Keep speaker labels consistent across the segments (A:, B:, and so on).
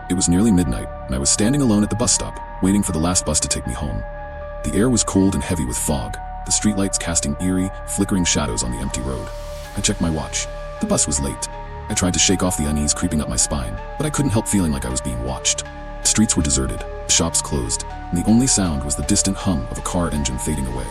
A: It was nearly midnight, and I was standing alone at the bus stop, waiting for the last bus to take me home. The air was cold and heavy with fog, the streetlights casting eerie, flickering shadows on the empty road. I checked my watch. The bus was late. I tried to shake off the unease creeping up my spine, but I couldn't help feeling like I was being watched. The streets were deserted, the shops closed, and the only sound was the distant hum of a car engine fading away.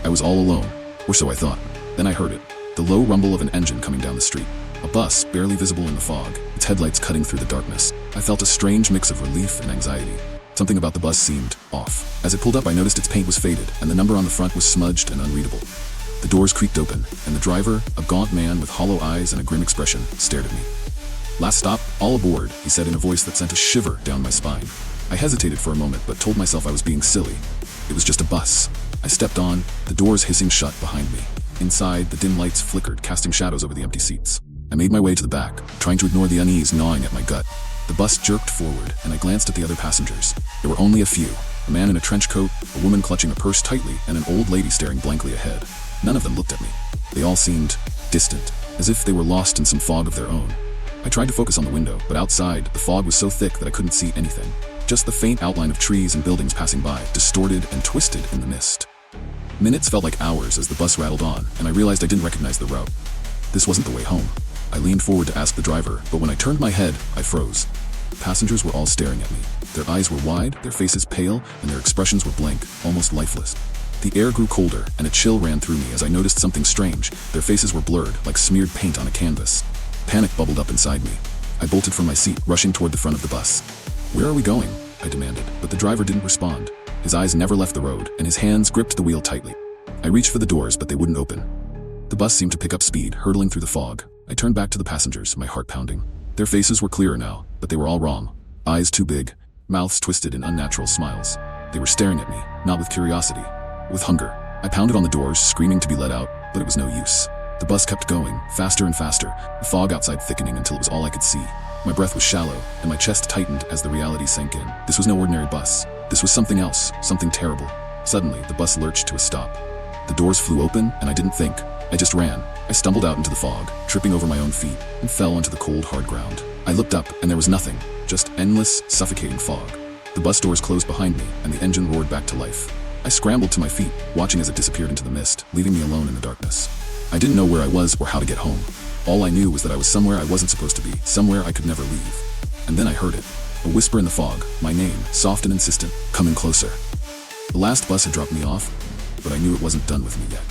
A: I was all alone, or so I thought. Then I heard it, the low rumble of an engine coming down the street. A bus, barely visible in the fog, its headlights cutting through the darkness. I felt a strange mix of relief and anxiety. Something about the bus seemed off. As it pulled up, I noticed its paint was faded, and the number on the front was smudged and unreadable. The doors creaked open, and the driver, a gaunt man with hollow eyes and a grim expression, stared at me. "Last stop, all aboard," he said in a voice that sent a shiver down my spine. I hesitated for a moment, but told myself I was being silly. It was just a bus. I stepped on, the doors hissing shut behind me. Inside, the dim lights flickered, casting shadows over the empty seats. I made my way to the back, trying to ignore the unease gnawing at my gut. The bus jerked forward, and I glanced at the other passengers. There were only a few. A man in a trench coat, a woman clutching a purse tightly, and an old lady staring blankly ahead. None of them looked at me. They all seemed distant, as if they were lost in some fog of their own. I tried to focus on the window, but outside, the fog was so thick that I couldn't see anything. Just the faint outline of trees and buildings passing by, distorted and twisted in the mist. Minutes felt like hours as the bus rattled on, and I realized I didn't recognize the route. This wasn't the way home. I leaned forward to ask the driver, but when I turned my head, I froze. Passengers were all staring at me. Their eyes were wide, their faces pale, and their expressions were blank, almost lifeless. The air grew colder, and a chill ran through me as I noticed something strange. Their faces were blurred, like smeared paint on a canvas. Panic bubbled up inside me. I bolted from my seat, rushing toward the front of the bus. "Where are we going?" I demanded, but the driver didn't respond. His eyes never left the road, and his hands gripped the wheel tightly. I reached for the doors, but they wouldn't open. The bus seemed to pick up speed, hurtling through the fog. I turned back to the passengers, my heart pounding. Their faces were clearer now, but they were all wrong. Eyes too big, mouths twisted in unnatural smiles. They were staring at me, not with curiosity, with hunger. I pounded on the doors, screaming to be let out, but it was no use. The bus kept going, faster and faster, the fog outside thickening until it was all I could see. My breath was shallow, and my chest tightened as the reality sank in. This was no ordinary bus. This was something else, something terrible. Suddenly, the bus lurched to a stop. The doors flew open, and I didn't think. I just ran. I stumbled out into the fog, tripping over my own feet, and fell onto the cold, hard ground. I looked up, and there was nothing, just endless, suffocating fog. The bus doors closed behind me, and the engine roared back to life. I scrambled to my feet, watching as it disappeared into the mist, leaving me alone in the darkness. I didn't know where I was or how to get home. All I knew was that I was somewhere I wasn't supposed to be, somewhere I could never leave. And then I heard it. A whisper in the fog, my name, soft and insistent, coming closer. The last bus had dropped me off, but I knew it wasn't done with me yet.